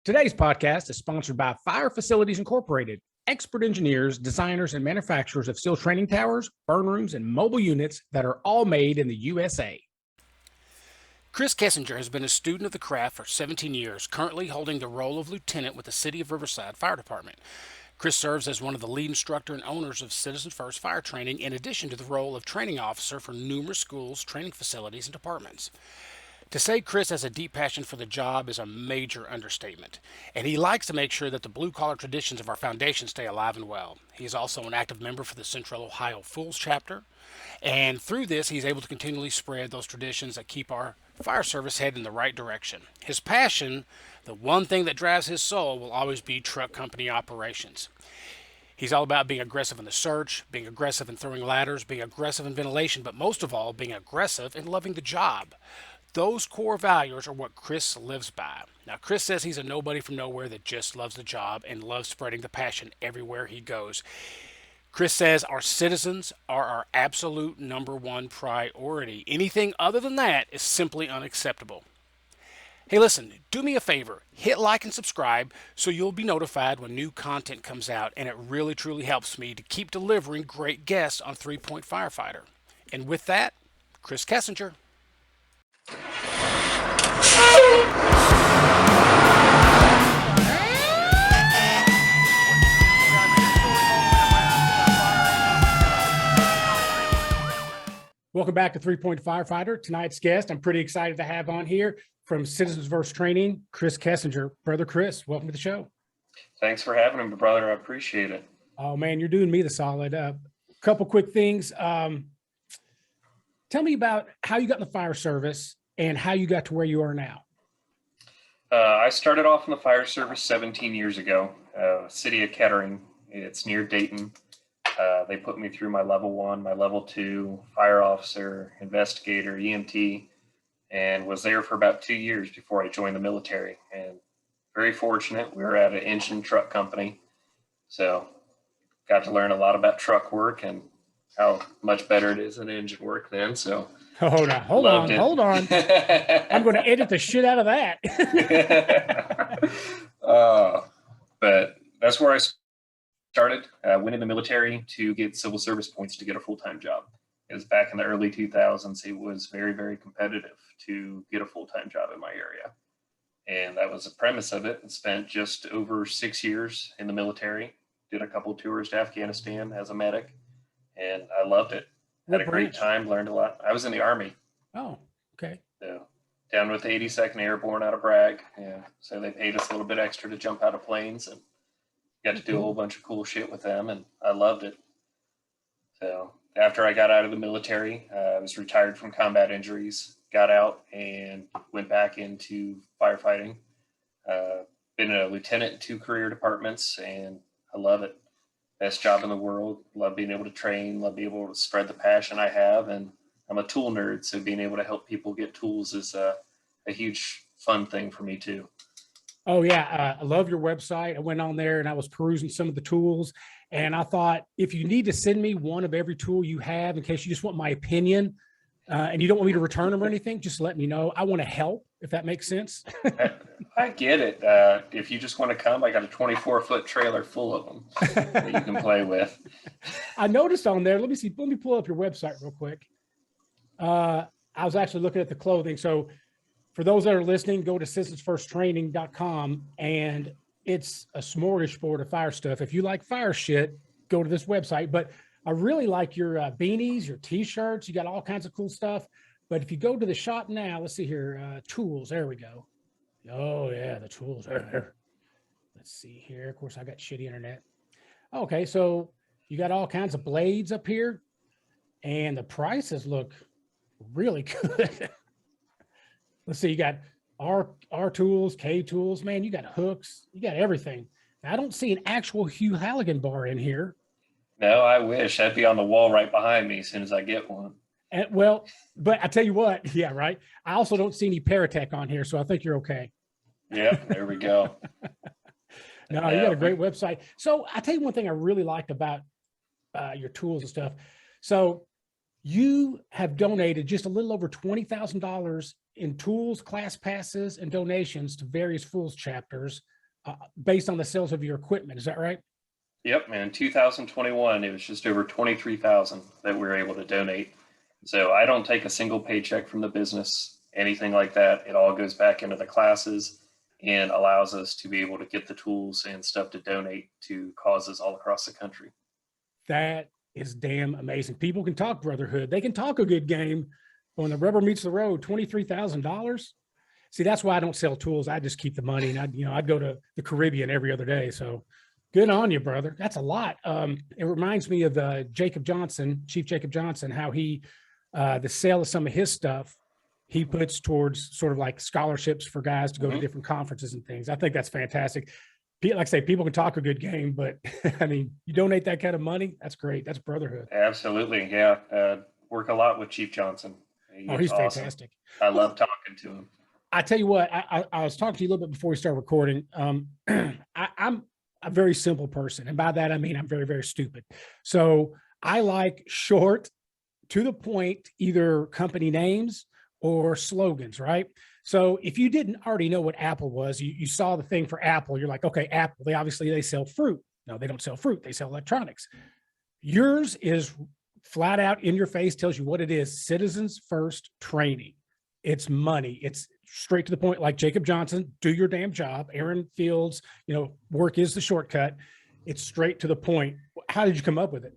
Today's podcast is sponsored by Fire Facilities Incorporated, expert engineers, designers, and manufacturers of steel training towers, burn rooms, and mobile units that are all made in the USA. Chris Kessinger has been a student of the craft for 17 years, currently holding the role of lieutenant with the City of Riverside Fire Department. Chris serves as one of the lead instructor and owners of Citizens First Fire Training, in addition to the role of training officer for numerous schools, training facilities, and departments. To say Chris has a deep passion for the job is a major understatement, and he likes to make sure that the blue-collar traditions of our foundation stay alive and well. He is also an active member for the Central Ohio Fools Chapter, and through this, he's able to continually spread those traditions that keep our fire service headed in the right direction. His passion, the one thing that drives his soul, will always be truck company operations. He's all about being aggressive in the search, being aggressive in throwing ladders, being aggressive in ventilation, but most of all, being aggressive in loving the job. Those core values are what Chris lives by. Now, Chris says he's a nobody from nowhere that just loves the job and loves spreading the passion everywhere he goes. Chris says our citizens are our absolute number one priority. Anything other than that is simply unacceptable. Hey, listen, do me a favor. Hit like and subscribe so you'll be notified when new content comes out, and it really, truly helps me to keep delivering great guests on 3-Point Firefighter. And with that, Chris Kessinger. Welcome back to 3-Point Firefighter. Tonight's guest, I'm pretty excited to have on here from Citizens First Training, Chris Kessinger. Brother Chris, welcome to the show. Thanks for having me, brother. I appreciate it. Oh, man, you're doing me the solid. Couple quick things. Tell me about how you got in the fire service and how you got to where you are now. I started off in the fire service 17 years ago, city of Kettering. It's near Dayton. They put me through my level 1, my level 2, fire officer, investigator, EMT, and was there for about 2 years before I joined the military. And very fortunate, we were at an engine truck company. So got to learn a lot about truck work and how much better it is than engine work then. So hold on. I'm going to edit the shit out of that. But that's where I started. Went in the military to get civil service points to get a full-time job. It was back in the early 2000s. It was very, very competitive to get a full-time job in my area. And that was the premise of it. I spent just over 6 years in the military, did a couple tours to Afghanistan as a medic, and I loved it. Had a great time, learned a lot. I was in the Army. Oh, okay. So down with the 82nd Airborne out of Bragg. Yeah. So they paid us a little bit extra to jump out of planes, and got to do a whole bunch of cool shit with them, and I loved it. So after I got out of the military, I was retired from combat injuries, got out and went back into firefighting. Been a lieutenant in 2 career departments, and I love it. Best job in the world. Love being able to train, love being able to spread the passion I have. And I'm a tool nerd, so being able to help people get tools is a huge fun thing for me too. Oh, yeah. I love your website. I went on there and I was perusing some of the tools. And I thought, if you need to send me one of every tool you have, in case you just want my opinion and you don't want me to return them or anything, just let me know. I want to help, if that makes sense. I get it. If you just want to come, I got a 24-foot trailer full of them that you can play with. I noticed on there, let me pull up your website real quick. I was actually looking at the clothing. So for those that are listening, go to citizensfirsttraining.com, and it's a smorgasbord of fire stuff. If you like fire shit, go to this website. But I really like your beanies, your T-shirts. You got all kinds of cool stuff. But if you go to the shop now, let's see here, tools. There we go. Oh, yeah, the tools are there. Let's see here. Of course, I got shitty internet. Okay, so you got all kinds of blades up here, and the prices look really good. Let's see, you got R tools, K tools, man, you got hooks, you got everything. Now, I don't see an actual Hugh Halligan bar in here. No, I wish. That'd be on the wall right behind me as soon as I get one. And, well, but I tell you what, yeah, right. I also don't see any Paratech on here, so I think you're okay. Yep, there we go. No, you got a great website. So I tell you one thing I really liked about your tools and stuff. So You have donated just a little over $20,000 in tools, class passes, and donations to various Fools chapters based on the sales of your equipment. Is that right? Yep, man. 2021, it was just over 23,000 that we were able to donate. So I don't take a single paycheck from the business, anything like that. It all goes back into the classes and allows us to be able to get the tools and stuff to donate to causes all across the country. That is damn amazing. People can talk brotherhood. They can talk a good game. But when the rubber meets the road, $23,000. See, that's why I don't sell tools. I just keep the money, and I'd go to the Caribbean every other day. So good on you, brother. That's a lot. It reminds me of Jacob Johnson, Chief Jacob Johnson, how he, the sale of some of his stuff, he puts towards sort of like scholarships for guys to go to different conferences and things. I think that's fantastic. Like I say, people can talk a good game, but I mean, you donate that kind of money, that's great. That's brotherhood. Absolutely. Yeah. Work a lot with Chief Johnson. He's awesome. Fantastic. I love talking to him. I tell you what, I was talking to you a little bit before we started recording. I'm a very simple person. And by that, I mean, I'm very, very stupid. So I like short, to the point, either company names or slogans, right? So if you didn't already know what Apple was, you saw the thing for Apple, you're like, okay, Apple, they sell fruit. No, they don't sell fruit. They sell electronics. Yours is flat out in your face, tells you what it is. Citizens First Training. It's money. It's straight to the point, like Jacob Johnson, do your damn job. Aaron Fields, work is the shortcut. It's straight to the point. How did you come up with it?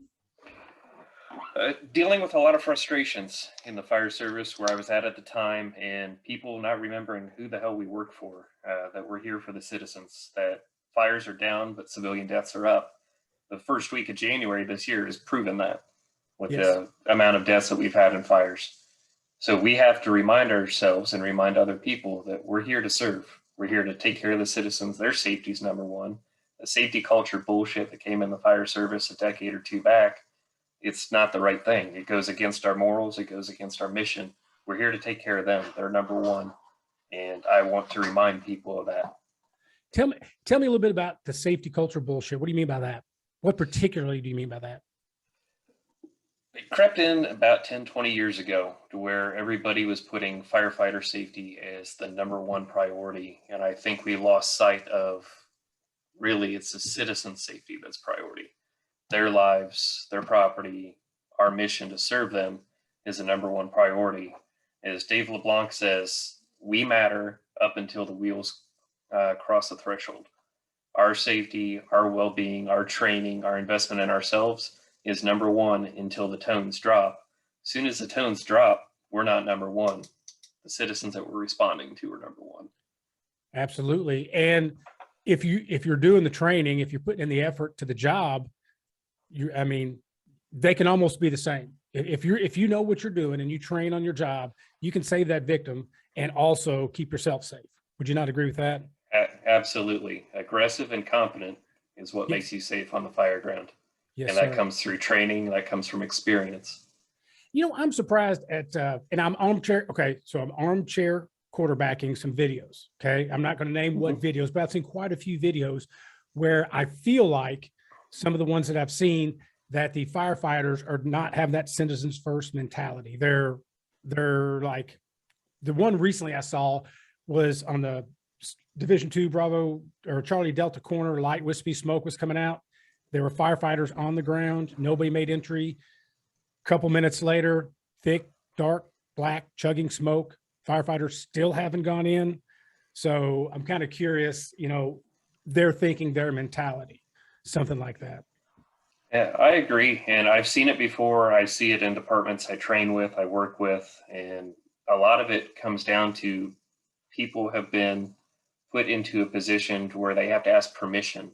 Dealing with a lot of frustrations in the fire service where I was at the time, and people not remembering who the hell we work for, that we're here for the citizens, that fires are down, but civilian deaths are up. The first week of January this year has proven that with the amount of deaths that we've had in fires. So we have to remind ourselves and remind other people that we're here to serve. We're here to take care of the citizens. Their safety is number one. The safety culture bullshit that came in the fire service a decade or two back, it's not the right thing. It goes against our morals. It goes against our mission. We're here to take care of them. They're number one. And I want to remind people of that. Tell me a little bit about the safety culture bullshit. What do you mean by that? What particularly do you mean by that? It crept in about 10, 20 years ago to where everybody was putting firefighter safety as the number one priority. And I think we lost sight of really it's the citizen safety that's priority. Their lives, their property, our mission to serve them is the number one priority. As Dave LeBlanc says, we matter up until the wheels cross the threshold. Our safety, our well-being, our training, our investment in ourselves is number one until the tones drop. As soon as the tones drop, we're not number one. The citizens that we're responding to are number one. Absolutely. And if you're doing the training, if you're putting in the effort to the job, they can almost be the same. If you know what you're doing and you train on your job, you can save that victim and also keep yourself safe. Would you not agree with that? Absolutely. Aggressive and competent is what makes you safe on the fire ground. Yes, and that comes through training. That comes from experience. I'm surprised at, and I'm armchair. Okay. So I'm armchair quarterbacking some videos. Okay. I'm not going to name what videos, but I've seen quite a few videos where I feel like some of the ones that I've seen that the firefighters are not having that citizens first mentality. They're like, the one recently I saw was on the Division 2 Bravo or Charlie Delta corner, light wispy smoke was coming out. There were firefighters on the ground. Nobody made entry. A couple minutes later, thick, dark, black, chugging smoke. Firefighters still haven't gone in. So I'm kind of curious, they're thinking their mentality, something like that. Yeah, I agree. And I've seen it before. I see it in departments I train with, I work with, and a lot of it comes down to people have been put into a position to where they have to ask permission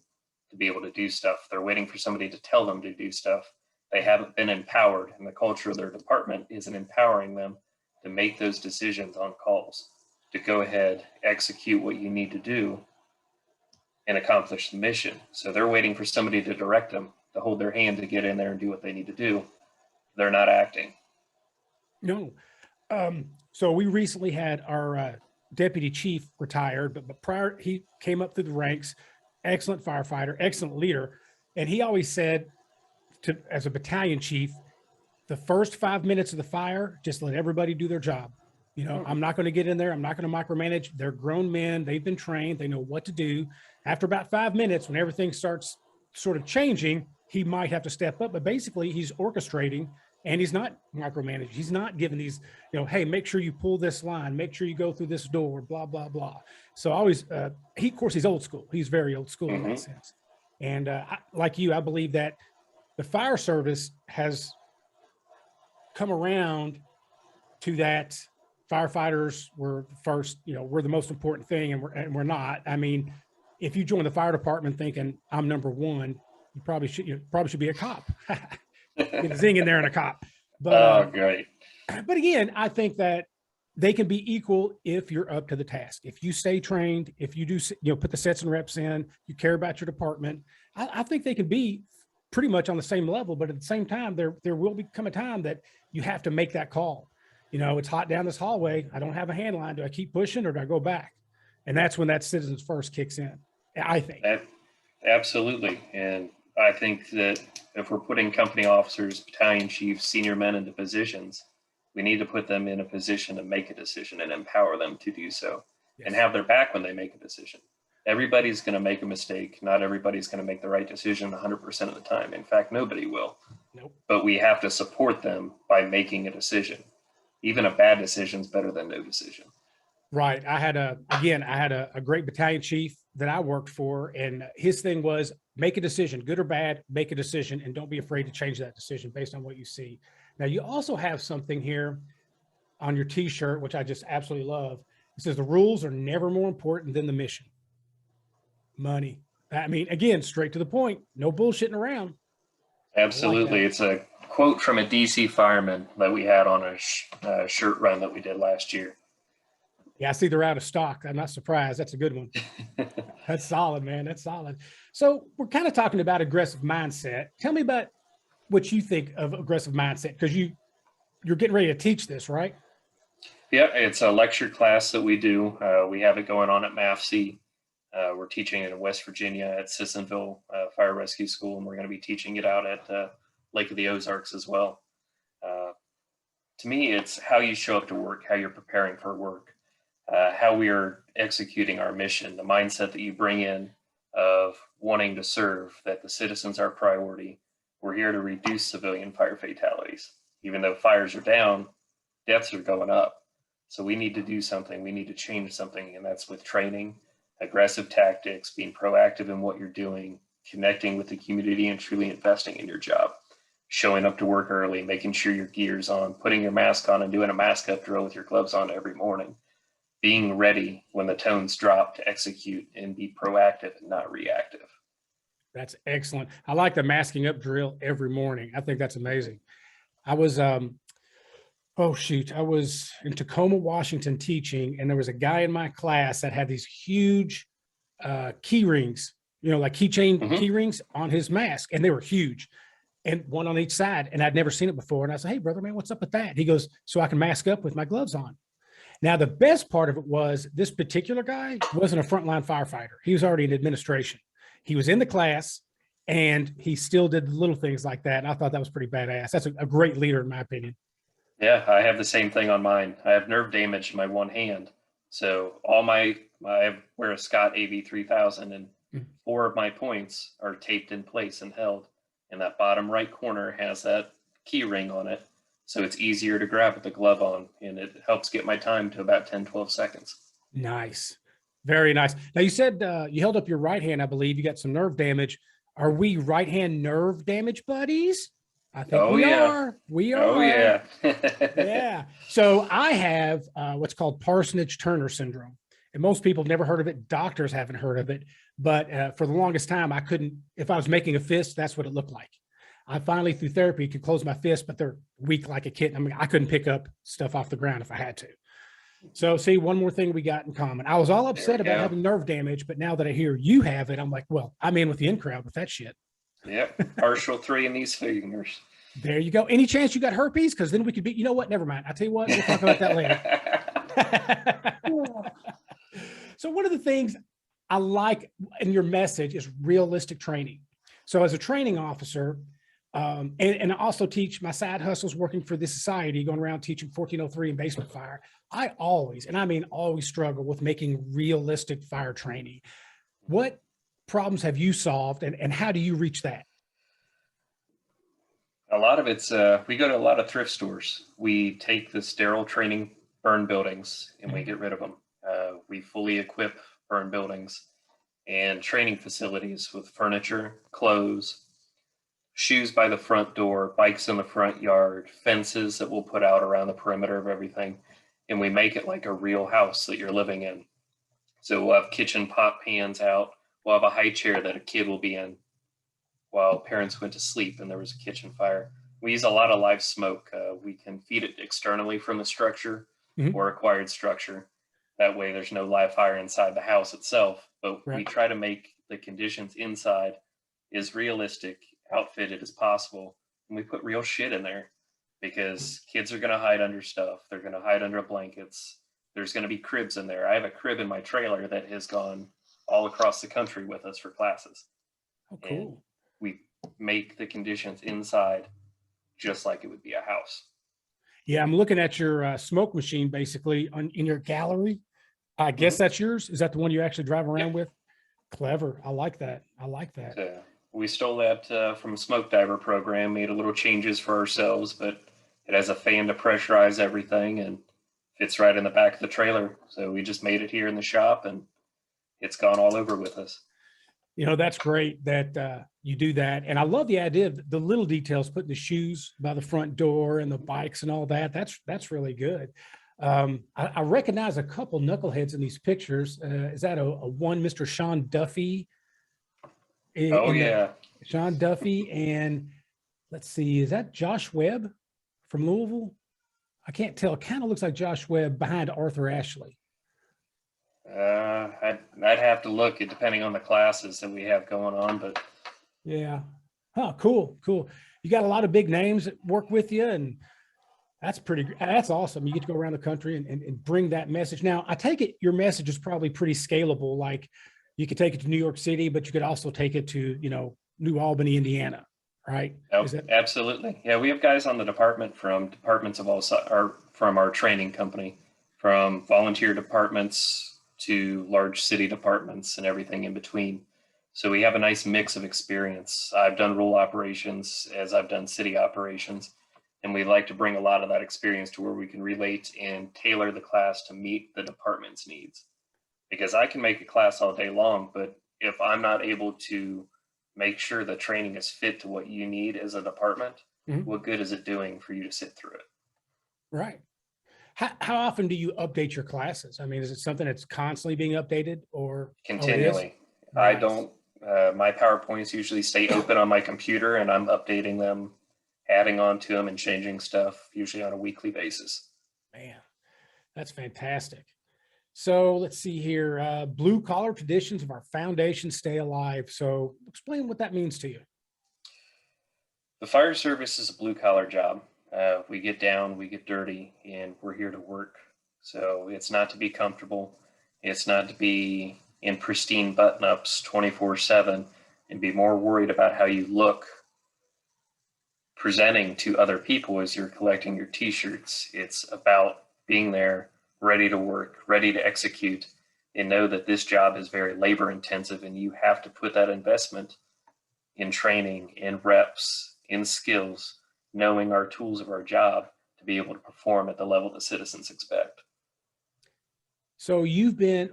to be able to do stuff. They're waiting for somebody to tell them to do stuff. They haven't been empowered, and the culture of their department isn't empowering them to make those decisions on calls, to go ahead, execute what you need to do and accomplish the mission. So they're waiting for somebody to direct them, to hold their hand to get in there and do what they need to do. They're not acting. No. So we recently had our deputy chief retired, but prior, he came up through the ranks, excellent firefighter, excellent leader. And he always said as a battalion chief, the first 5 minutes of the fire, just let everybody do their job. You know, I'm not going to get in there. I'm not going to micromanage. They're grown men. They've been trained. They know what to do. After about 5 minutes, when everything starts sort of changing, he might have to step up, but basically he's orchestrating and he's not micromanaging. He's not giving these, you know, hey, make sure you pull this line, make sure you go through this door, blah, blah, blah. So I always, of course, he's old school. He's very old school in that sense. And like you, I believe that the fire service has come around to that. Firefighters were first, you know, we're the most important thing, and we're not. I mean, if you join the fire department thinking I'm number one, you probably should be a cop. Get a zing in there and a cop. But great. But again, I think that they can be equal if you're up to the task. If you stay trained, if you do, you know, put the sets and reps in, you care about your department. I think they can be pretty much on the same level. But at the same time, there will become a time that you have to make that call. You know, it's hot down this hallway. I don't have a hand line. Do I keep pushing or do I go back? And that's when that citizens first kicks in, I think. Absolutely. And I think that if we're putting company officers, battalion chiefs, senior men into positions, we need to put them in a position to make a decision and empower them to do so. Yes. And have their back when they make a decision. Everybody's going to make a mistake. Not everybody's going to make the right decision 100% of the time. In fact, nobody will. Nope. But we have to support them by making a decision. Even a bad decision is better than no decision. Right. I had a great battalion chief that I worked for, and his thing was make a decision, good or bad, make a decision, and don't be afraid to change that decision based on what you see. Now, you also have something here on your t-shirt, which I just absolutely love. It says the rules are never more important than the mission. Money. I mean, again, straight to the point, no bullshitting around. Absolutely. It's a quote from a DC fireman that we had on a shirt run that we did last year. Yeah, I see they're out of stock. I'm not surprised. That's a good one. That's solid, man. That's solid. So we're kind of talking about aggressive mindset. Tell me about what you think of aggressive mindset, because you're getting ready to teach this, right? Yeah, it's a lecture class that we do. We have it going on at MAFC. We're teaching it in West Virginia at Sissonville Fire Rescue School, and we're going to be teaching it out at Lake of the Ozarks as well. To me, it's how you show up to work, how you're preparing for work, how we are executing our mission, the mindset that you bring in of wanting to serve, that the citizens are priority. We're here to reduce civilian fire fatalities. Even though fires are down, deaths are going up. So we need to do something. We need to change something, and that's with training, aggressive tactics, being proactive in what you're doing, connecting with the community, and truly investing in your job. Showing up to work early, making sure your gear's on, putting your mask on and doing a mask up drill with your gloves on every morning. Being ready when the tones drop to execute and be proactive and not reactive. That's excellent. I like the masking up drill every morning. I think that's amazing. I was, I was in Tacoma, Washington teaching, and there was a guy in my class that had these huge key rings, you know, like keychain key rings on his mask, and they were huge, and one on each side. And I'd never seen it before. And I said, "Hey, brother, man, what's up with that?" He goes, "So I can mask up with my gloves on." Now, the best part of it was this particular guy wasn't a frontline firefighter. He was already in administration. He was in the class, and he still did little things like that. And I thought that was pretty badass. That's a great leader, in my opinion. Yeah, I have the same thing on mine. I have nerve damage in my one hand. So I wear a Scott AV3000, and 4 of my points are taped in place and held. And that bottom right corner has that key ring on it. So it's easier to grab with the glove on, and it helps get my time to about 10, 12 seconds. Nice. Very nice. Now, you said you held up your right hand. I believe you got some nerve damage. Are we right hand nerve damage buddies? I think we are. We are. Oh, yeah. Yeah. So I have what's called Parsonage Turner syndrome. And most people have never heard of it. Doctors haven't heard of it. But for the longest time, I couldn't, if I was making a fist, that's what it looked like. I finally, through therapy, could close my fist, but they're weak like a kitten. I mean, I couldn't pick up stuff off the ground if I had to. So see, one more thing we got in common. I was all upset about having nerve damage, but now that I hear you have it, I'm like, well, I'm in with the in crowd with that shit. Yep. Partial 3 in these fingers. There you go. Any chance you got herpes? Because then we could be, you know what? Never mind. I'll tell you what, we'll talk about that later. So one of the things I like in your message is realistic training. So as a training officer, And I also teach my side hustles working for the society, going around teaching 1403 and basement fire. I always, and I mean always, struggle with making realistic fire training. What problems have you solved, and how do you reach that? A lot of it's, we go to a lot of thrift stores. We take the sterile training burn buildings and we get rid of them. We fully equip burn buildings and training facilities with furniture, clothes, shoes by the front door, bikes in the front yard, fences that we'll put out around the perimeter of everything. And we make it like a real house that you're living in. So we'll have kitchen pot pans out. We'll have a high chair that a kid will be in while parents went to sleep and there was a kitchen fire. We use a lot of live smoke. We can feed it externally from the structure or acquired structure. That way there's no live fire inside the house itself, but we try to make the conditions inside as realistic, outfitted as possible. And we put real shit in there because kids are going to hide under stuff. They're going to hide under blankets. There's going to be cribs in there. I have a crib in my trailer that has gone all across the country with us for classes. Oh, cool. And we make the conditions inside just like it would be a house. Yeah, I'm looking at your smoke machine basically in your gallery. I guess that's yours. Is that the one you actually drive around with? Clever. I like that. I like that. We stole that from a smoke diver program, made a little changes for ourselves, but it has a fan to pressurize everything and fits right in the back of the trailer. So we just made it here in the shop and it's gone all over with us. You know, that's great that you do that. And I love the idea of the little details, putting the shoes by the front door and the bikes and all that. That's really good. I recognize a couple knuckleheads in these pictures. Is that a one Mr. Sean Duffy? Sean Duffy. And let's see, is that Josh Webb from Louisville? I can't tell. Kind of looks like Josh Webb behind Arthur Ashley. I'd have to look, depending on the classes that we have going on, but yeah. Huh, cool. You got a lot of big names that work with you, and that's awesome. You get to go around the country and bring that message. Now, I take it your message is probably pretty scalable. Like you could take it to New York City, but you could also take it to, New Albany, Indiana, right? Oh, absolutely. Yeah, we have guys on the department from departments of all from our training company, from volunteer departments to large city departments and everything in between. So we have a nice mix of experience. I've done rural operations as I've done city operations, and we like to bring a lot of that experience to where we can relate and tailor the class to meet the department's needs. Because I can make a class all day long, but if I'm not able to make sure the training is fit to what you need as a department, what good is it doing for you to sit through it? Right. How often do you update your classes? I mean, is it something that's constantly being updated or continually? I don't, my PowerPoints usually stay open on my computer and I'm updating them, adding on to them and changing stuff usually on a weekly basis. Man, that's fantastic. So let's see here. Blue collar traditions of our foundation stay alive. So explain what that means to you. The fire service is a blue collar job. We get down, we get dirty, and we're here to work. So it's not to be comfortable. It's not to be in pristine button-ups 24/7 and be more worried about how you look presenting to other people as you're collecting your t-shirts. It's about being there, ready to work, ready to execute, and know that this job is very labor intensive and you have to put that investment in training, in reps, in skills, knowing our tools of our job to be able to perform at the level the citizens expect. So you've been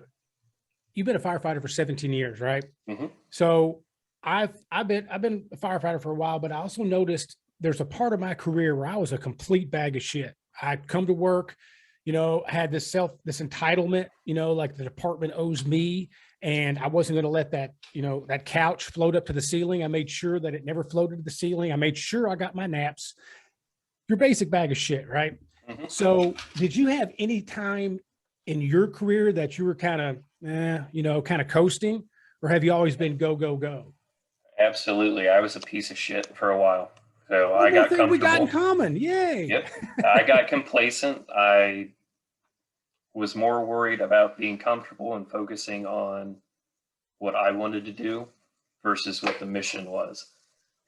a firefighter for 17 years, right? Mm-hmm. So I've been a firefighter for a while, but I also noticed there's a part of my career where I was a complete bag of shit. I'd come to work, had this entitlement, like the department owes me, and I wasn't going to let that, that couch float up to the ceiling. I made sure that it never floated to the ceiling. I made sure I got my naps. Your basic bag of shit, right? Mm-hmm. So did you have any time in your career that you were kind of coasting, or have you always been go, go, go? Absolutely. I was a piece of shit for a while. So I got comfortable. We got in common. Yay. Yep. I got complacent. I was more worried about being comfortable and focusing on what I wanted to do versus what the mission was.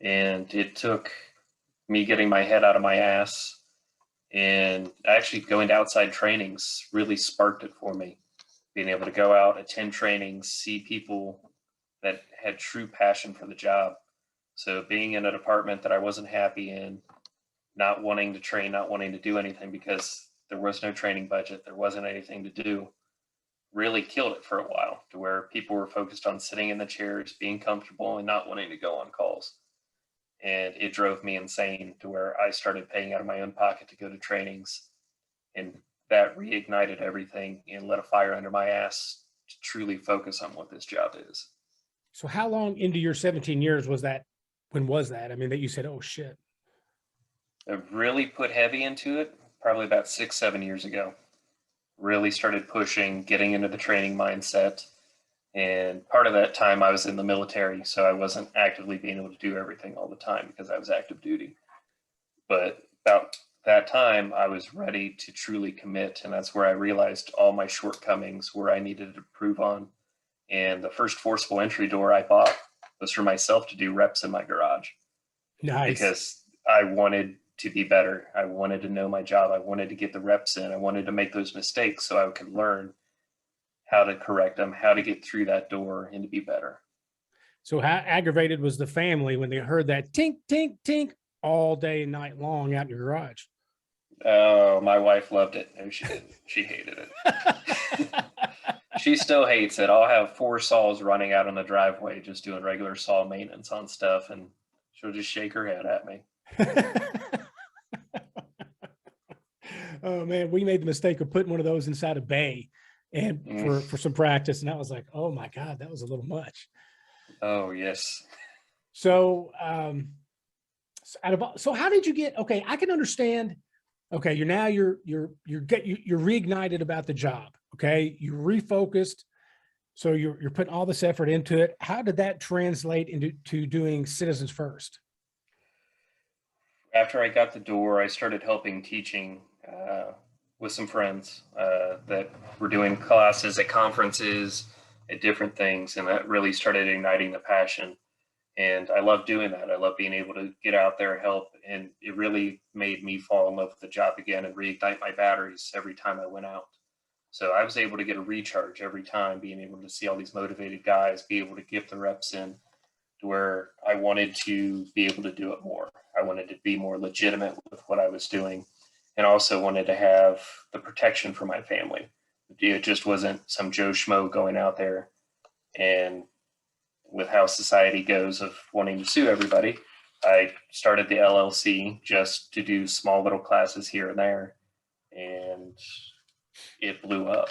And it took me getting my head out of my ass and actually going to outside trainings really sparked it for me. Being able to go out, attend trainings, see people that had true passion for the job. So being in a department that I wasn't happy in, not wanting to train, not wanting to do anything because there was no training budget, there wasn't anything to do, really killed it for a while, to where people were focused on sitting in the chairs, being comfortable, and not wanting to go on calls. And it drove me insane, to where I started paying out of my own pocket to go to trainings. And that reignited everything and lit a fire under my ass to truly focus on what this job is. So how long into your 17 years was that? When was that? I mean, that you said, oh shit. I really put heavy into it probably about 6-7 years ago. Really started pushing, getting into the training mindset. And part of that time I was in the military, so I wasn't actively being able to do everything all the time because I was active duty. But about that time, I was ready to truly commit. And that's where I realized all my shortcomings, where I needed to improve on. And the first forcible entry door I bought was for myself to do reps in my garage. Nice. Because I wanted to be better. I wanted to know my job. I wanted to get the reps in. I wanted to make those mistakes so I could learn how to correct them, how to get through that door and to be better. So how aggravated was the family when they heard that tink, tink, tink all day and night long out in your garage? Oh, my wife loved it. No, she didn't. She hated it. She still hates it. I'll have 4 saws running out on the driveway just doing regular saw maintenance on stuff, and she'll just shake her head at me. Oh man, we made the mistake of putting one of those inside a bay and for some practice. And I was like, oh my God, that was a little much. Oh yes. So, so how did you get, okay, I can understand. Okay. You're reignited about the job. Okay. You're refocused. So you're putting all this effort into it. How did that translate into doing Citizens First? After I got the door, I started helping teaching with some friends that were doing classes at conferences, at different things, and that really started igniting the passion. And I love doing that. I love being able to get out there, help, and it really made me fall in love with the job again and reignite my batteries every time I went out. So I was able to get a recharge every time, being able to see all these motivated guys, be able to get the reps in, to where I wanted to be able to do it more. I wanted to be more legitimate with what I was doing, and also wanted to have the protection for my family. It just wasn't some Joe Schmo going out there, and with how society goes of wanting to sue everybody, I started the LLC just to do small little classes here and there, and it blew up.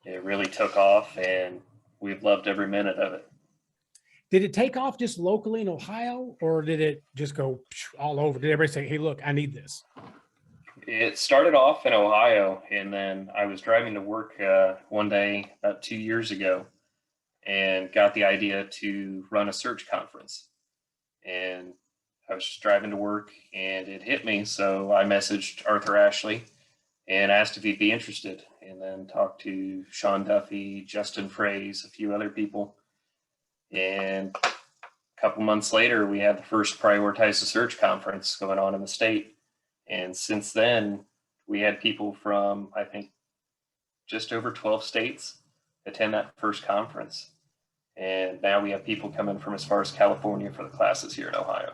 It really took off, and we've loved every minute of it. Did it take off just locally in Ohio, or did it just go all over? Did everybody say, hey, look, I need this? It started off in Ohio, and then I was driving to work one day about 2 years ago and got the idea to run a search conference. And I was just driving to work and it hit me. So I messaged Arthur Ashley and asked if he'd be interested, and then talked to Sean Duffy, Justin Fraze, a few other people. And a couple months later, we had the first Prioritize the Search conference going on in the state. And since then, we had people from, I think, just over 12 states attend that first conference. And now we have people coming from as far as California for the classes here in Ohio.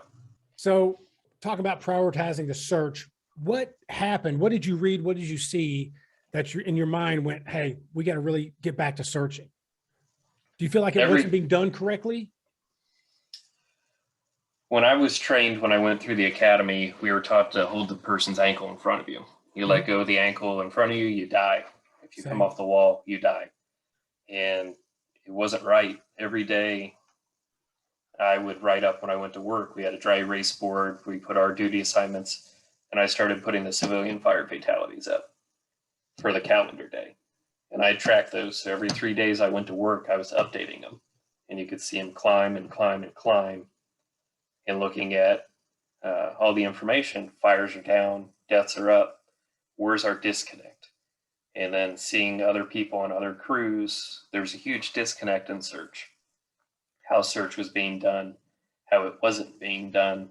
So talk about prioritizing the search. What happened? What did you read? What did you see that in your mind went, hey, we got to really get back to searching? Do you feel like it wasn't being done correctly? When I was trained, when I went through the academy, we were taught to hold the person's ankle in front of you. You let go of the ankle in front of you, you die. If you come off the wall, you die. And it wasn't right. Every day I would write up when I went to work. We had a dry erase board. We put our duty assignments, and I started putting the civilian fire fatalities up for the calendar day. And I tracked those. So every 3 days I went to work, I was updating them. And you could see them climb and climb and climb. And looking at all the information, fires are down, deaths are up, where's our disconnect? And then seeing other people on other crews, there's a huge disconnect in search. How search was being done, how it wasn't being done,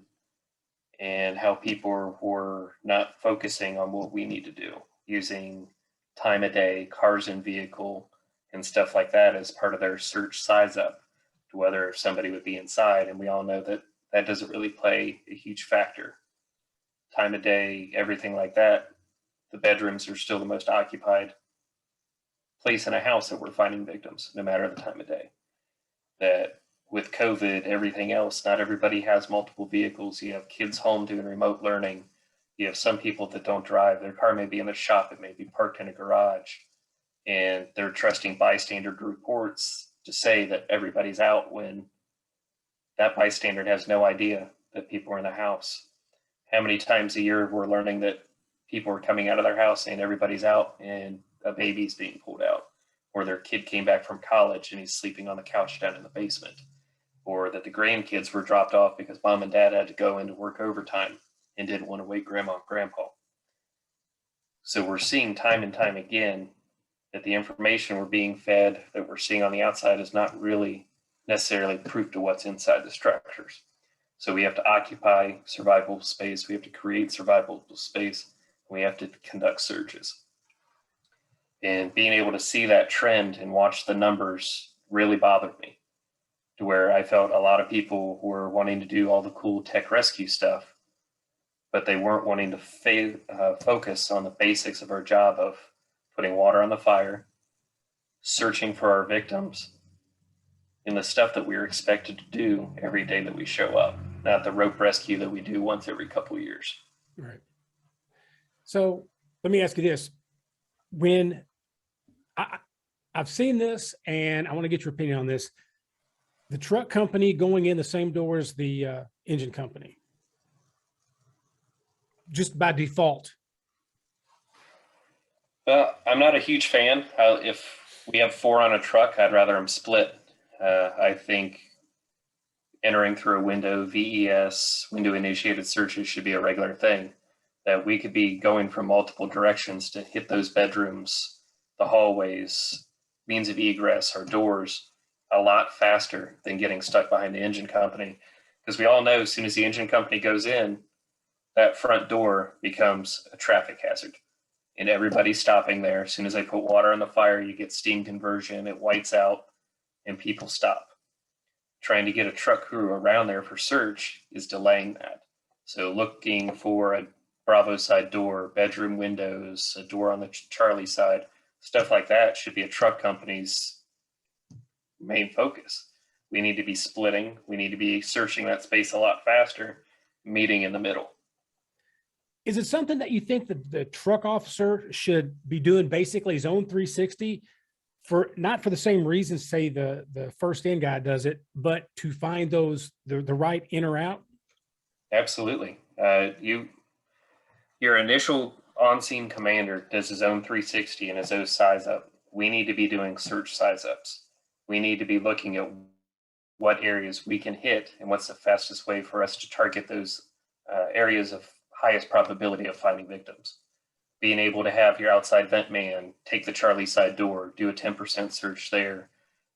and how people were not focusing on what we need to do, using time of day, cars and vehicle, and stuff like that as part of their search size up to whether somebody would be inside. And we all know that that doesn't really play a huge factor. Time of day, everything like that, the bedrooms are still the most occupied place in a house that we're finding victims, no matter the time of day. That with COVID, everything else, not everybody has multiple vehicles. You have kids home doing remote learning. You have some people that don't drive. Their car may be in the shop. It may be parked in a garage. And they're trusting bystander reports to say that everybody's out when that bystander has no idea that people are in the house. How many times a year we're learning that people are coming out of their house saying everybody's out and a baby's being pulled out, or their kid came back from college and he's sleeping on the couch down in the basement, or that the grandkids were dropped off because mom and dad had to go into work overtime and didn't want to wake grandma and grandpa. So we're seeing time and time again that the information we're being fed, that we're seeing on the outside, is not really necessarily proof to what's inside the structures. So we have to occupy survivable space. We have to create survivable space. We have to conduct searches. And being able to see that trend and watch the numbers really bothered me, to where I felt a lot of people were wanting to do all the cool tech rescue stuff, but they weren't wanting to focus on the basics of our job of putting water on the fire, searching for our victims, and the stuff that we're expected to do every day that we show up, not the rope rescue that we do once every couple of years. Right. So let me ask you this. When I've seen this, and I want to get your opinion on this, the truck company going in the same door as the engine company, just by default. I'm not a huge fan. If we have 4 on a truck, I'd rather them split. I think entering through a window, VES, window initiated searches should be a regular thing. That we could be going from multiple directions to hit those bedrooms, the hallways, means of egress, or doors a lot faster than getting stuck behind the engine company. Because we all know as soon as the engine company goes in, that front door becomes a traffic hazard. And everybody's stopping there. As soon as they put water on the fire, you get steam conversion, it whites out, and people stop. Trying to get a truck crew around there for search is delaying that. So looking for a Bravo side door, bedroom windows, a door on the Charlie side, stuff like that should be a truck company's main focus. We need to be splitting. We need to be searching that space a lot faster, meeting in the middle. Is it something that you think that the truck officer should be doing basically zone 360 for, not for the same reasons, say the first in guy does it, but to find those, the right in or out? Absolutely. Your initial on-scene commander does his own 360 and his own size up. We need to be doing search size ups. We need to be looking at what areas we can hit and what's the fastest way for us to target those areas of highest probability of finding victims. Being able to have your outside vent man take the Charlie side door, do a 10% search there,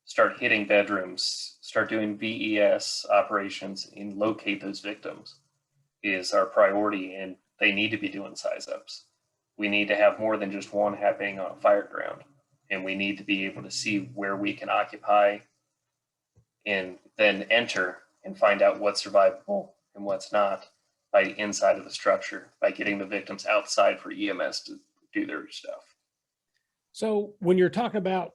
start hitting bedrooms, start doing VES operations and locate those victims is our priority, and they need to be doing size ups. We need to have more than just one happening on a fire ground, and we need to be able to see where we can occupy and then enter and find out what's survivable and what's not by inside of the structure, by getting the victims outside for EMS to do their stuff. So when you're talking about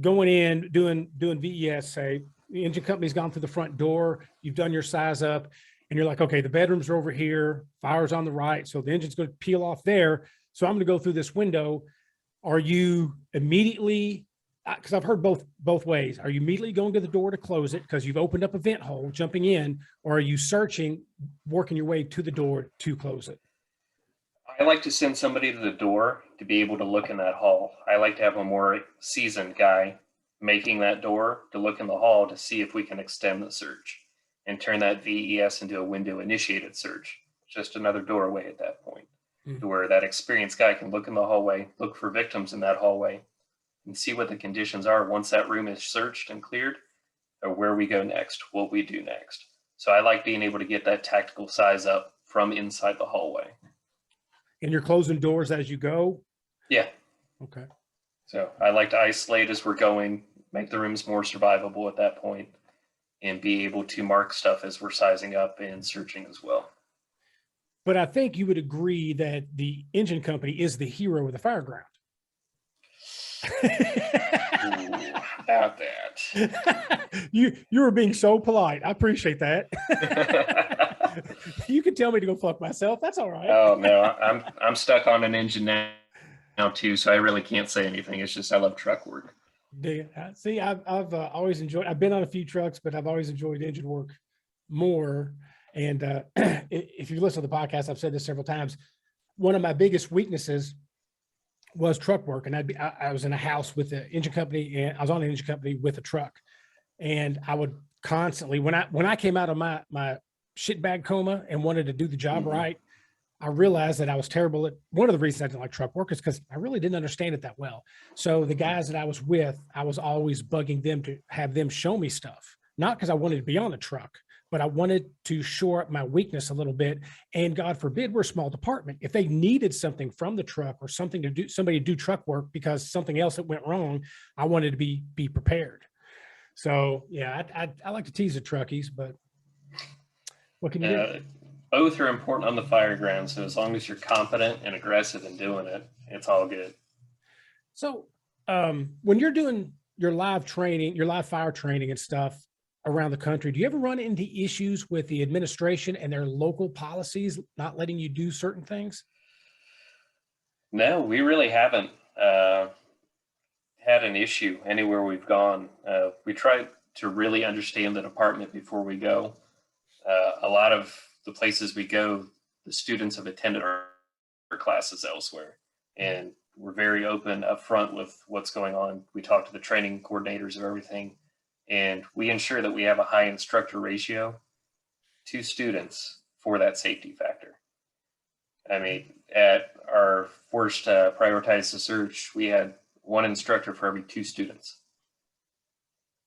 going in, doing VES, say the engine company's gone through the front door, you've done your size up, and you're like, okay, the bedrooms are over here, fire's on the right, so the engine's going to peel off there, so I'm going to go through this window. Are you immediately, because I've heard both ways, are you immediately going to the door to close it because you've opened up a vent hole, jumping in, or are you searching, working your way to the door to close it? I like to send somebody to the door to be able to look in that hall. I like to have a more seasoned guy making that door to look in the hall to see if we can extend the search and turn that VES into a window initiated search. Just another doorway at that point, to where that experienced guy can look in the hallway, look for victims in that hallway, and see what the conditions are once that room is searched and cleared, or where we go next, what we do next. So I like being able to get that tactical size up from inside the hallway. And you're closing doors as you go? Yeah. Okay. So I like to isolate as we're going, make the rooms more survivable at that point, and be able to mark stuff as we're sizing up and searching as well. But I think you would agree that the engine company is the hero of the fireground. Ooh, about that. You were being so polite. I appreciate that. You can tell me to go fuck myself. That's all right. Oh no, I'm stuck on an engine now too, so I really can't say anything. It's just I love truck work. See, I've always enjoyed. I've been on a few trucks, but I've always enjoyed engine work more. And if you listen to the podcast, I've said this several times. One of my biggest weaknesses was truck work, and I was in a house with an engine company, and I was on an engine company with a truck, and I would constantly when I came out of my shitbag coma and wanted to do the job right, I realized that I was terrible at one of the reasons I didn't like truck work is because I really didn't understand it that well. So the guys that I was with, I was always bugging them to have them show me stuff, not because I wanted to be on the truck, but I wanted to shore up my weakness a little bit. And God forbid, we're a small department. If they needed something from the truck or something to do, somebody to do truck work because something else that went wrong, I wanted to be prepared. So yeah, I like to tease the truckies, but what can you do? Both are important on the fire ground. So as long as you're competent and aggressive in doing it, it's all good. So when you're doing your live training, your live fire training and stuff around the country, do you ever run into issues with the administration and their local policies not letting you do certain things? No, we really haven't had an issue anywhere we've gone. We try to really understand the department before we go. A lot of the places we go, the students have attended our classes elsewhere, and we're very open up front with what's going on. We talk to the training coordinators of everything, and we ensure that we have a high instructor ratio to students for that safety factor. I mean, at our first Prioritize the Search, we had one instructor for every 2 students.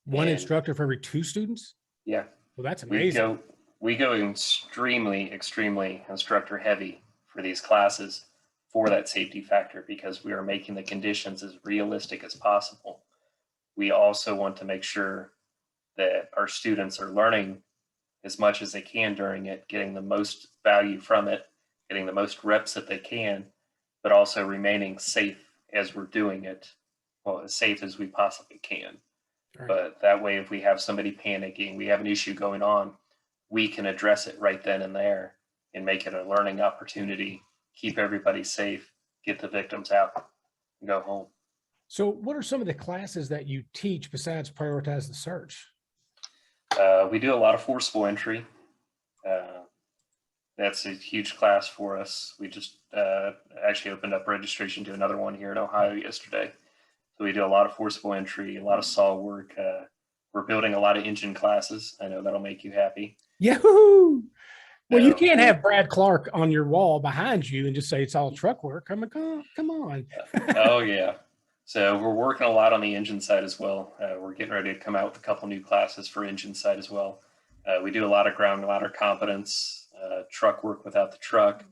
One instructor for every 2 students? Yeah. Well, that's amazing. We go extremely instructor heavy for these classes for that safety factor because we are making the conditions as realistic as possible. We also want to make sure that our students are learning as much as they can during it, getting the most value from it, getting the most reps that they can, but also remaining safe as we're doing it, well, as safe as we possibly can. Right. But that way, if we have somebody panicking, we have an issue going on, we can address it right then and there and make it a learning opportunity, keep everybody safe, get the victims out, and go home. So what are some of the classes that you teach besides Prioritize the Search? We do a lot of forcible entry. That's a huge class for us. We just actually opened up registration to another one here in Ohio yesterday. So we do a lot of forcible entry, a lot of saw work. We're building a lot of engine classes. I know that'll make you happy. Yahoo! Well, you can't have Brad Clark on your wall behind you and just say it's all truck work. I mean, come on. Oh, yeah. So we're working a lot on the engine side as well. We're getting ready to come out with a couple new classes for engine side as well. We do a lot of ground ladder competence, truck work without the truck.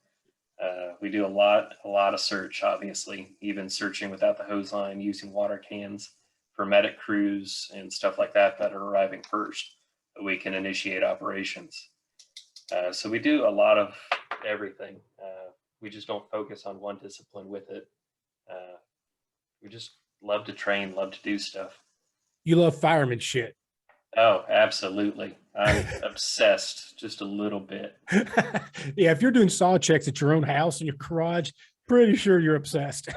We do a lot of search, obviously, even searching without the hose line, using water cans for medic crews and stuff like that are arriving first. We can initiate operations. So we do a lot of everything. We just don't focus on one discipline with it. We just love to train, love to do stuff. You love fireman shit. Oh, absolutely. I'm obsessed just a little bit. Yeah, if you're doing saw checks at your own house in your garage, pretty sure you're obsessed.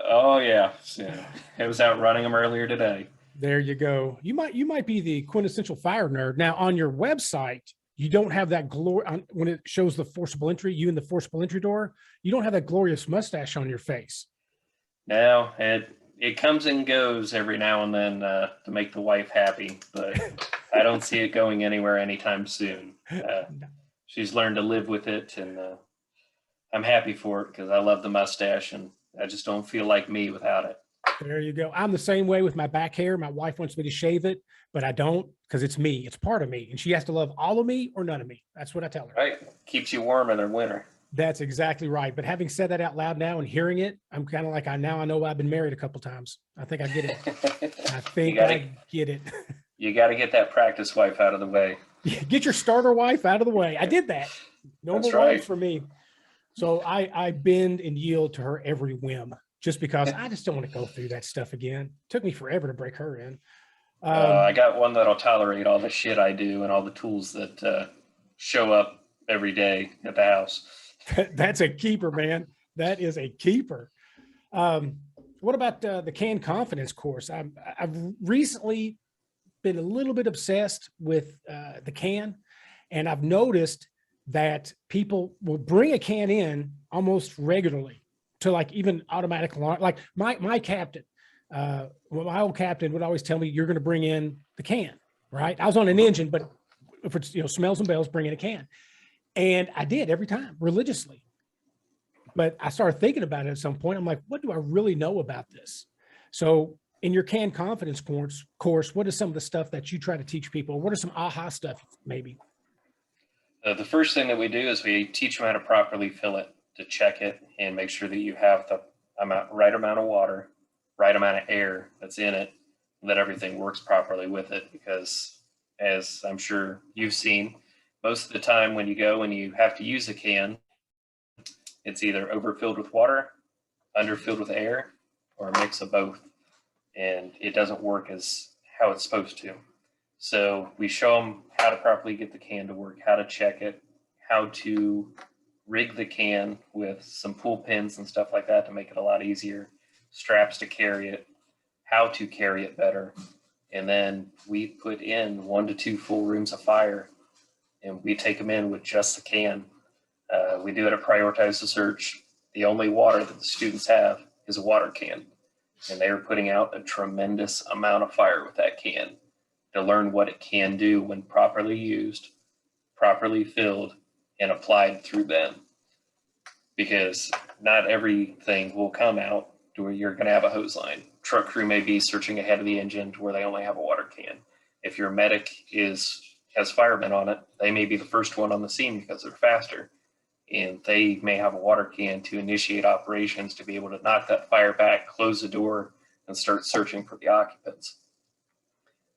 Oh, yeah. So I was out running them earlier today. There you go. You might be the quintessential fire nerd. Now, on your website, you don't have that glory when it shows the forcible entry, you in the forcible entry door, you don't have that glorious mustache on your face. No, it comes and goes every now and then to make the wife happy, but I don't see it going anywhere anytime soon. She's learned to live with it, and I'm happy for it because I love the mustache, and I just don't feel like me without it. There you go. I'm the same way with my back hair. My wife wants me to shave it, but I don't because it's me. It's part of me. And she has to love all of me or none of me. That's what I tell her. Right. Keeps you warm in the winter. That's exactly right. But having said that out loud now and hearing it, I'm kind of like, I know I've been married a couple times. I think I get it. I think I get it. You got to get that practice wife out of the way. Get your starter wife out of the way. I did that. No That's more right. wives for me. So I bend and yield to her every whim just because I just don't want to go through that stuff again. Took me forever to break her in. I got one that'll tolerate all the shit I do and all the tools that show up every day at the house. That's a keeper, man. That is a keeper. What about the Can Confidence course? I've recently been a little bit obsessed with the can, and I've noticed that people will bring a can in almost regularly to like even automatic alarm. Like my captain, my old captain would always tell me, you're going to bring in the can, right? I was on an engine, but if it's, smells and bells, bring in a can. And I did every time religiously. But I started thinking about it at some point. I'm like, what do I really know about this? So in your Can Confidence course, what is some of the stuff that you try to teach people? What are some aha stuff maybe? The first thing that we do is we teach them how to properly fill it, to check it and make sure that you have the right amount of water, right amount of air that's in it, that everything works properly with it. Because as I'm sure you've seen, most of the time when you go and you have to use a can, it's either overfilled with water, underfilled with air, or a mix of both. And it doesn't work as how it's supposed to. So we show them how to properly get the can to work, how to check it, how to rig the can with some pull pins and stuff like that to make it a lot easier, straps to carry it, how to carry it better. And then we put in 1 to 2 full rooms of fire, and we take them in with just the can. We do it at Prioritize the Search. The only water that the students have is a water can. And they are putting out a tremendous amount of fire with that can to learn what it can do when properly used, properly filled, and applied through them. Because not everything will come out to where you're going to have a hose line. Truck crew may be searching ahead of the engine to where they only have a water can. If your medic has firemen on it, they may be the first one on the scene because they're faster. And they may have a water can to initiate operations to be able to knock that fire back, close the door, and start searching for the occupants.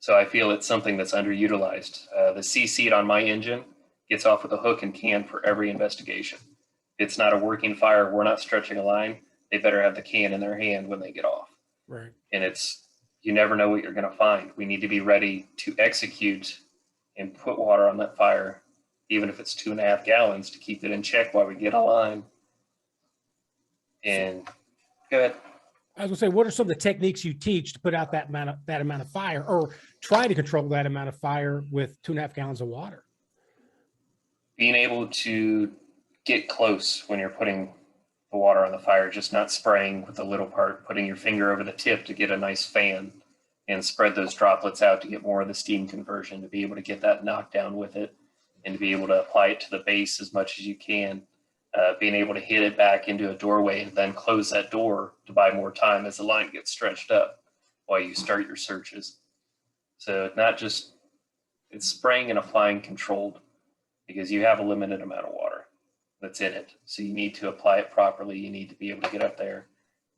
So I feel it's something that's underutilized. The C seat on my engine gets off with a hook and can for every investigation. If it's not a working fire, we're not stretching a line, they better have the can in their hand when they get off. Right. And you never know what you're going to find. We need to be ready to execute and put water on that fire, even if it's 2.5 gallons, to keep it in check while we get a line. And go ahead. I was gonna say, what are some of the techniques you teach to put out that amount of fire, or try to control that amount of fire with 2.5 gallons of water? Being able to get close when you're putting the water on the fire, just not spraying with the little part, putting your finger over the tip to get a nice fan and spread those droplets out to get more of the steam conversion, to be able to get that knockdown with it and to be able to apply it to the base as much as you can. Being able to hit it back into a doorway and then close that door to buy more time as the line gets stretched up while you start your searches. So it's spraying and applying controlled, because you have a limited amount of water that's in it. So you need to apply it properly. You need to be able to get up there,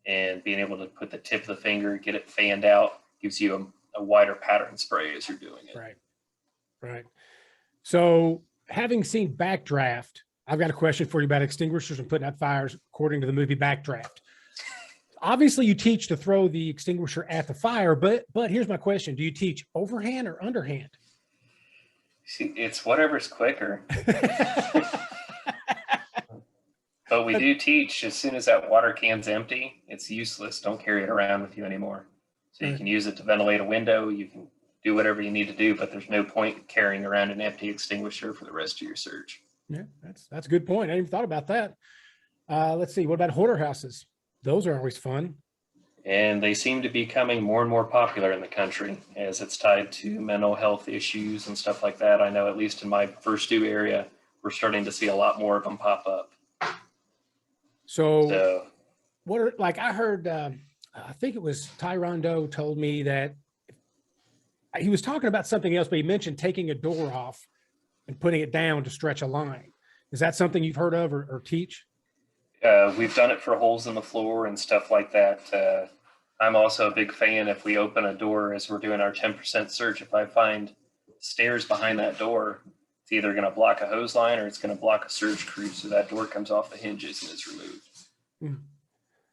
and being able to put the tip of the finger, get it fanned out, gives you a wider pattern spray as you're doing it. Right. Right. So having seen Backdraft, I've got a question for you about extinguishers and putting out fires according to the movie Backdraft. Obviously, you teach to throw the extinguisher at the fire, but here's my question. Do you teach overhand or underhand? See, it's whatever's quicker. But we do teach, as soon as that water can's empty, it's useless. Don't carry it around with you anymore. So you can use it to ventilate a window. You can do whatever you need to do, but there's no point carrying around an empty extinguisher for the rest of your search. Yeah, that's a good point. I didn't even thought about that. Let's see. What about hoarder houses? Those are always fun. And they seem to be becoming more and more popular in the country as it's tied to mental health issues and stuff like that. I know, at least in my first due area, we're starting to see a lot more of them pop up. So what are, like, I heard I think it was Tyrondo told me that he was talking about something else, but he mentioned taking a door off and putting it down to stretch a line. Is that something you've heard of or teach? We've done it for holes in the floor and stuff like that. I'm also a big fan if we open a door as we're doing our 10% search. If I find stairs behind that door, it's either going to block a hose line or it's going to block a search crew. So that door comes off the hinges and is removed.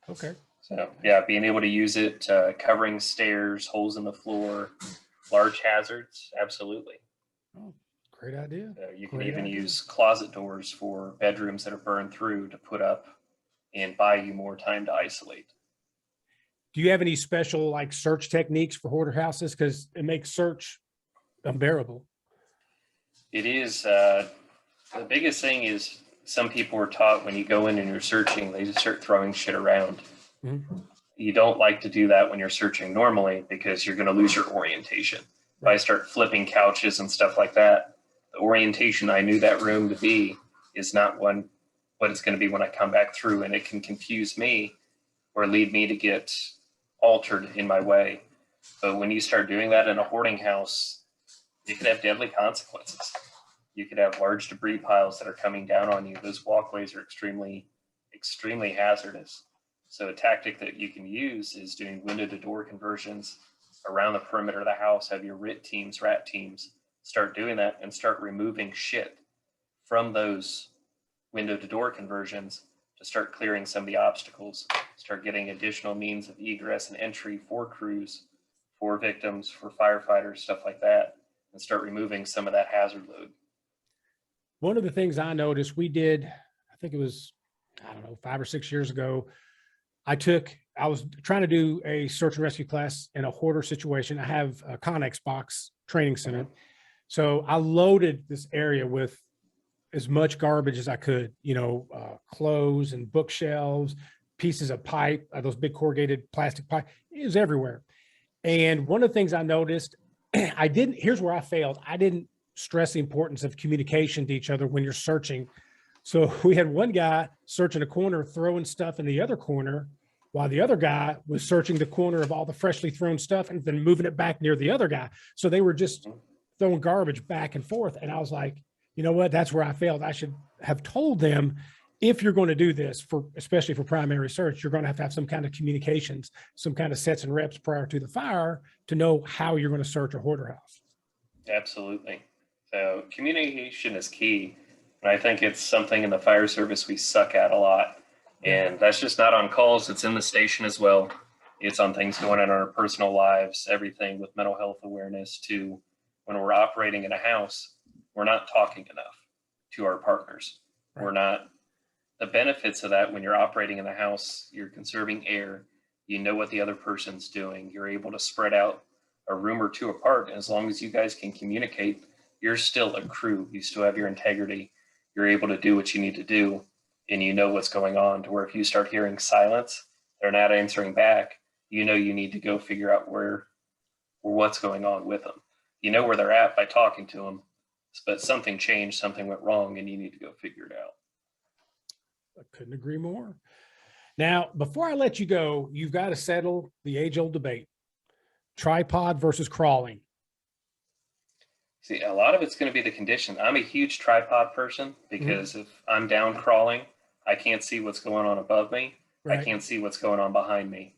Okay. So yeah, being able to use it, covering stairs, holes in the floor, large hazards, absolutely. Oh, great idea. You can even use closet doors for bedrooms that are burned through to put up and buy you more time to isolate. Do you have any special like search techniques for hoarder houses? Because it makes search unbearable. It is. The biggest thing is some people are taught when you go in and you're searching, they just start throwing shit around. You don't like to do that when you're searching normally because you're going to lose your orientation. If I start flipping couches and stuff like that, the orientation I knew that room to be is not what it's going to be when I come back through, and it can confuse me or lead me to get altered in my way. But when you start doing that in a hoarding house, it could have deadly consequences. You could have large debris piles that are coming down on you. Those walkways are extremely, extremely hazardous. So a tactic that you can use is doing window to door conversions around the perimeter of the house. Have your rat teams start doing that and start removing shit from those window to door conversions to start clearing some of the obstacles, start getting additional means of egress and entry for crews, for victims, for firefighters, stuff like that, and start removing some of that hazard load. One of the things I noticed we did, I think it was, I don't know, 5 or 6 years ago, I was trying to do a search and rescue class in a hoarder situation. I have a Connex box training center. So I loaded this area with as much garbage as I could, clothes and bookshelves, pieces of pipe, those big corrugated plastic pipe. It was everywhere. And one of the things I noticed, here's where I failed. I didn't stress the importance of communication to each other when you're searching. So we had one guy searching a corner, throwing stuff in the other corner, while the other guy was searching the corner of all the freshly thrown stuff and then moving it back near the other guy. So they were just throwing garbage back and forth. And I was like, you know what? That's where I failed. I should have told them, if you're going to do this, especially for primary search, you're going to have some kind of communications, some kind of sets and reps prior to the fire to know how you're going to search a hoarder house. Absolutely. So communication is key. And I think it's something in the fire service we suck at a lot. And that's just not on calls. It's in the station as well. It's on things going on in our personal lives, everything with mental health awareness to when we're operating in a house, we're not talking enough to our partners. Right. We're not. The benefits of that when you're operating in the house, you're conserving air. You know what the other person's doing. You're able to spread out a room or two apart. And as long as you guys can communicate, you're still a crew. You still have your integrity. You're able to do what you need to do. And you know what's going on, to where if you start hearing silence, they're not answering back, you know you need to go figure out what's going on with them. You know where they're at by talking to them, but something changed, something went wrong, and you need to go figure it out. I couldn't agree more. Now, before I let you go, you've got to settle the age-old debate: tripod versus crawling. See, a lot of it's going to be the condition. I'm a huge tripod person because if I'm down crawling, I can't see what's going on above me. Right. I can't see what's going on behind me.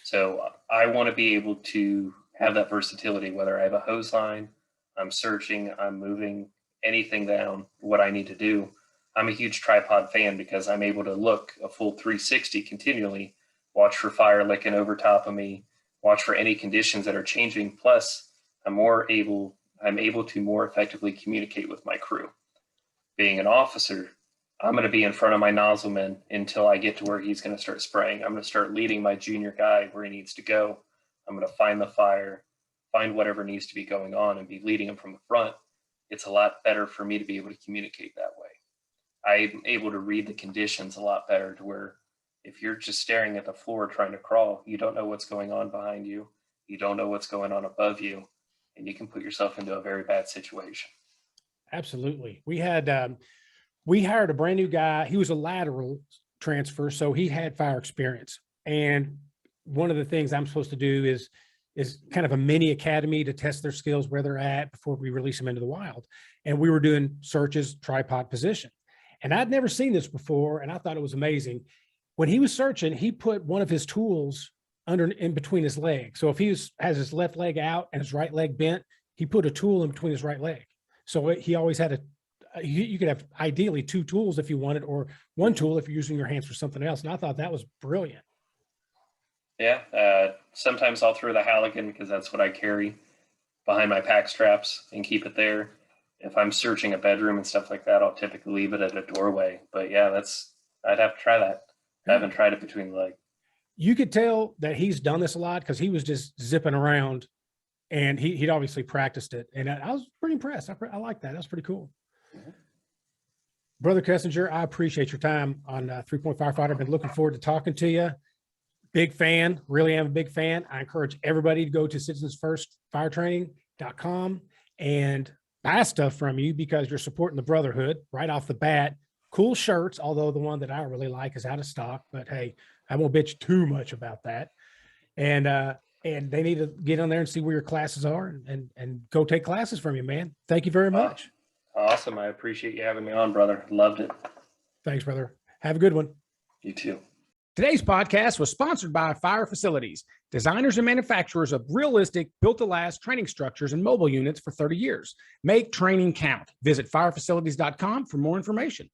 So I want to be able to have that versatility, whether I have a hose line, I'm searching, I'm moving anything down, what I need to do. I'm a huge tripod fan because I'm able to look a full 360 continually, watch for fire licking over top of me, watch for any conditions that are changing. Plus, I'm able to more effectively communicate with my crew. Being an officer, I'm going to be in front of my nozzleman until I get to where he's going to start spraying. I'm going to start leading my junior guy where he needs to go. I'm going to find the fire, find whatever needs to be going on, and be leading him from the front. It's a lot better for me to be able to communicate that way. I'm able to read the conditions a lot better, to where if you're just staring at the floor trying to crawl, you don't know what's going on behind you. You don't know what's going on above you, and you can put yourself into a very bad situation. Absolutely. We hired a brand new guy. He was a lateral transfer, so he had fire experience. And one of the things I'm supposed to do is kind of a mini academy to test their skills where they're at before we release them into the wild. And we were doing searches, tripod position. And I'd never seen this before, and I thought it was amazing. When he was searching, he put one of his tools in between his legs. So if has his left leg out and his right leg bent, he put a tool in between his right leg. So he always had you could have ideally 2 tools if you wanted, or 1 tool if you're using your hands for something else. And I thought that was brilliant. Yeah. Sometimes I'll throw the Halligan because that's what I carry behind my pack straps and keep it there. If I'm searching a bedroom and stuff like that, I'll typically leave it at a doorway. But yeah, I'd have to try that. I haven't tried it between the leg. You could tell that he's done this a lot because he was just zipping around, and he'd obviously practiced it. And I was pretty impressed. I like that. That's pretty cool. Mm-hmm. Brother Kessinger, I appreciate your time on 3-Point Firefighter. I've been looking forward to talking to you. Big fan, really am a big fan. I encourage everybody to go to citizensfirstfiretraining.com and buy stuff from you because you're supporting the brotherhood right off the bat. Cool shirts, although the one that I really like is out of stock, but hey, I won't bitch too much about that. And they need to get on there and see where your classes are and go take classes from you, man. Thank you very much. Awesome. I appreciate you having me on, brother. Loved it. Thanks, brother. Have a good one. You too. Today's podcast was sponsored by Fire Facilities, designers and manufacturers of realistic, built-to-last training structures and mobile units for 30 years. Make training count. Visit firefacilities.com for more information.